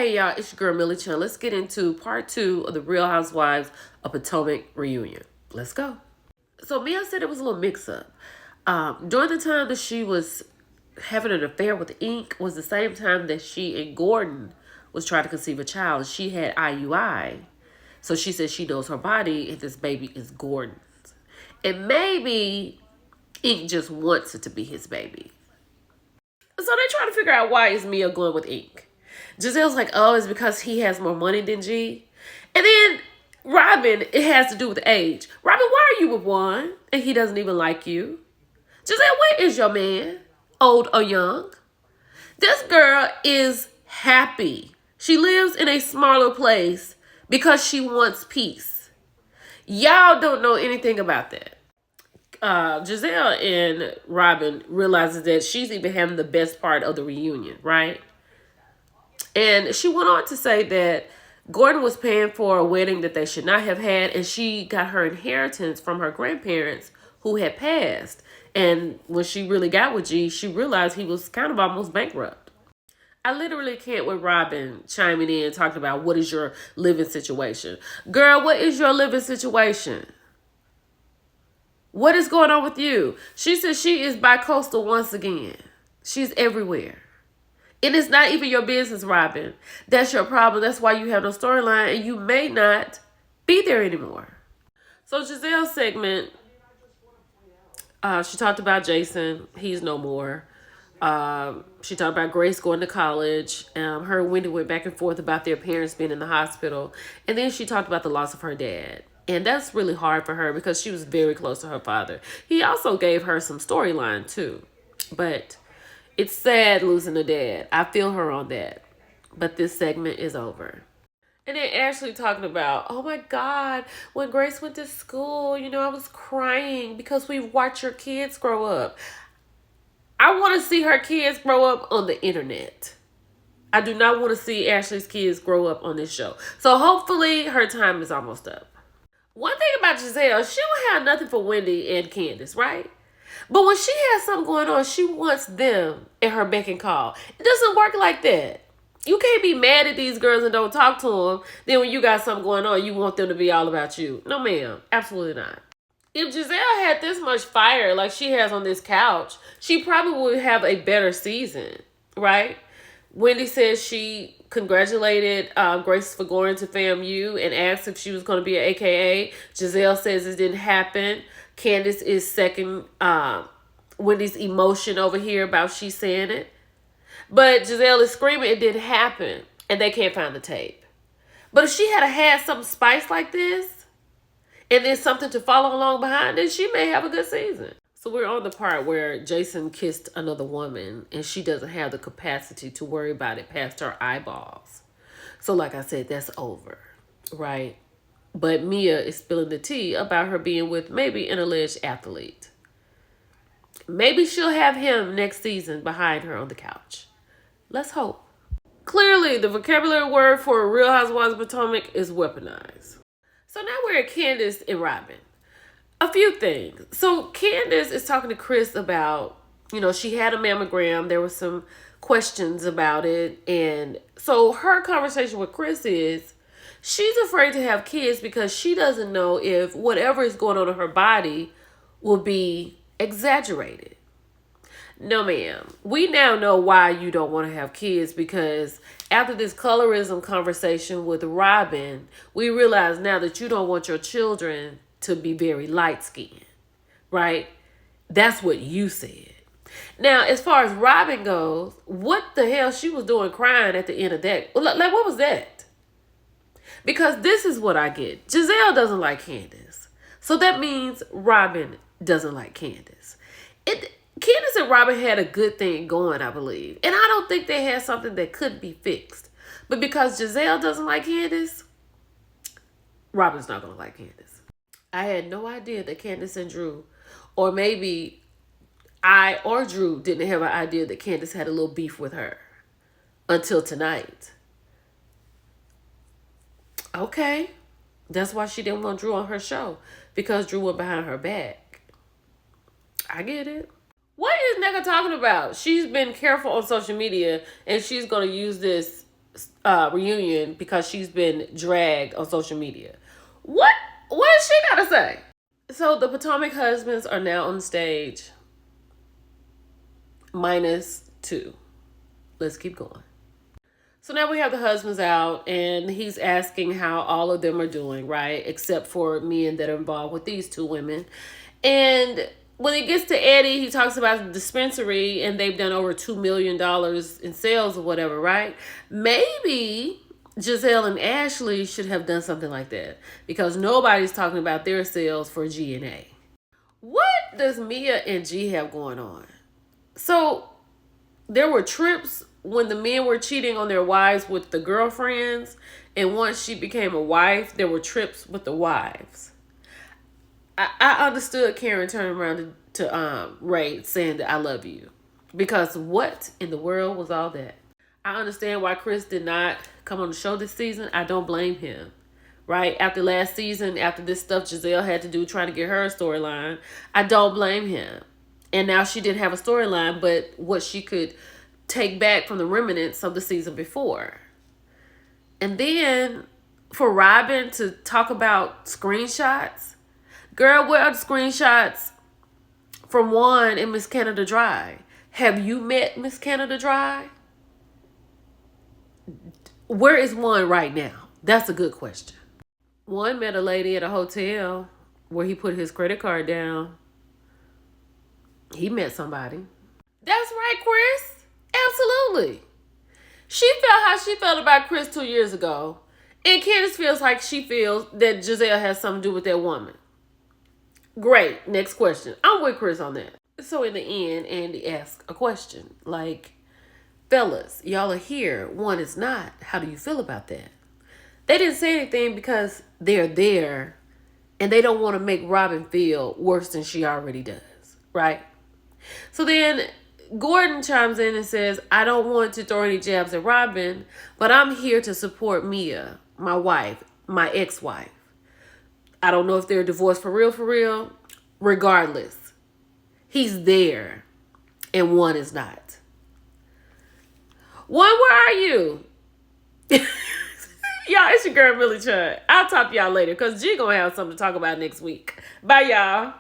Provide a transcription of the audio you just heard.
Hey y'all, it's your girl Millie Chan. Let's get into part 2 of the Real Housewives of Potomac reunion. Let's go. So Mia said it was a little mix-up. During the time that she was having an affair with Ink was the same time that she and Gordon was trying to conceive a child. She had IUI. So she said she knows her body and this baby is Gordon's. And maybe Ink just wants it to be his baby. So they're trying to figure out why is Mia going with Ink. Giselle's like, oh, it's because he has more money than G. And then Robin, it has to do with age. Robin, why are you with one? And he doesn't even like you. Giselle, where is your man? Old or young? This girl is happy. She lives in a smaller place because she wants peace. Y'all don't know anything about that. Giselle and Robin realizes that she's even having the best part of the reunion, right? And she went on to say that Gordon was paying for a wedding that they should not have had, and she got her inheritance from her grandparents who had passed. And when she really got with G, she realized he was kind of almost bankrupt. I literally can't with Robin chiming in talking about what is your living situation. Girl, what is your living situation? What is going on with you? She says she is bi-coastal once again. She's everywhere. And it's not even your business, Robin. That's your problem. That's why you have no storyline and you may not be there anymore. So Giselle's segment, she talked about Jason. He's no more. She talked about Grace going to college. Her and Wendy went back and forth about their parents being in the hospital. And then she talked about the loss of her dad. And that's really hard for her because she was very close to her father. He also gave her some storyline too. But it's sad losing a dad. I feel her on that. But this segment is over. And then Ashley talking about, oh my God, when Grace went to school, I was crying because we watched your kids grow up. I want to see her kids grow up on the internet. I do not want to see Ashley's kids grow up on this show. So hopefully her time is almost up. One thing about Giselle, she don't have nothing for Wendy and Candace, right? But when she has something going on, she wants them at her beck and call. It doesn't work like that. You can't be mad at these girls and don't talk to them. Then when you got something going on, you want them to be all about you. No, ma'am. Absolutely not. If Giselle had this much fire like she has on this couch, she probably would have a better season, right? Wendy says she congratulated Grace for going to FAMU and asked if she was going to be an AKA. Giselle says it didn't happen. Candace is second Wendy's emotion over here about she saying it. But Giselle is screaming it didn't happen. And they can't find the tape. But if she had something spiced like this, and then something to follow along behind, then she may have a good season. So we're on the part where Jason kissed another woman, and she doesn't have the capacity to worry about it past her eyeballs. So like I said, that's over, right? But Mia is spilling the tea about her being with maybe an alleged athlete. Maybe she'll have him next season behind her on the couch. Let's hope. Clearly, the vocabulary word for Real Housewives of Potomac is weaponized. So now we're at Candace and Robin. A few things. So Candace is talking to Chris about, she had a mammogram. There were some questions about it. And so her conversation with Chris is, she's afraid to have kids because she doesn't know if whatever is going on in her body will be exaggerated. No, ma'am. We now know why you don't want to have kids because after this colorism conversation with Robin, we realize now that you don't want your children to be very light-skinned, right? That's what you said. Now, as far as Robin goes, what the hell she was doing crying at the end of that? Like, what was that? Because this is what I get. Giselle doesn't like Candace. So that means Robin doesn't like Candace. Candace and Robin had a good thing going, I believe. And I don't think they had something that couldn't be fixed. But because Giselle doesn't like Candace, Robin's not going to like Candace. I had no idea that Candace and Drew, or maybe I or Drew didn't have an idea that Candace had a little beef with her until tonight. Okay. That's why she didn't want Drew on her show, because Drew went behind her back. I get it. What is Nega talking about? She's been careful on social media and she's going to use this reunion because she's been dragged on social media. What? What does she got to say? So the Potomac husbands are now on stage. -2. Let's keep going. So now we have the husbands out, and he's asking how all of them are doing, right? Except for men that are involved with these two women. And when it gets to Eddie, he talks about the dispensary, and they've done over $2 million in sales or whatever, right? Maybe Giselle and Ashley should have done something like that, because nobody's talking about their sales for G&A. What does Mia and G have going on? So there were trips when the men were cheating on their wives with the girlfriends, and once she became a wife, there were trips with the wives. I understood Karen turning around to Ray saying that I love you, because what in the world was all that? I understand why Chris did not come on the show this season. I don't blame him. Right? After last season, after this stuff Giselle had to do trying to get her a storyline, I don't blame him. And now she didn't have a storyline, but what she could take back from the remnants of the season before. And then for Robin to talk about screenshots. Girl, where are the screenshots from Juan and Miss Canada Dry? Have you met Miss Canada Dry? Where is Juan right now? That's a good question. Juan met a lady at a hotel where he put his credit card down. He met somebody. That's right, Chris. Absolutely. She felt how she felt about Chris 2 years ago. And Candace feels like she feels that Giselle has something to do with that woman. Great. Next question. I'm with Chris on that. So in the end, Andy asked a question. Like, fellas, y'all are here. One is not. How do you feel about that? They didn't say anything because they're there. And they don't want to make Robin feel worse than she already does. Right? So then Gordon chimes in and says, I don't want to throw any jabs at Robin, but I'm here to support Mia, my wife, my ex-wife. I don't know if they're divorced for real. Regardless, he's there and one is not. One, where are you? Y'all, it's your girl, Millie Chud. I'll talk to y'all later because G gonna have something to talk about next week. Bye, y'all.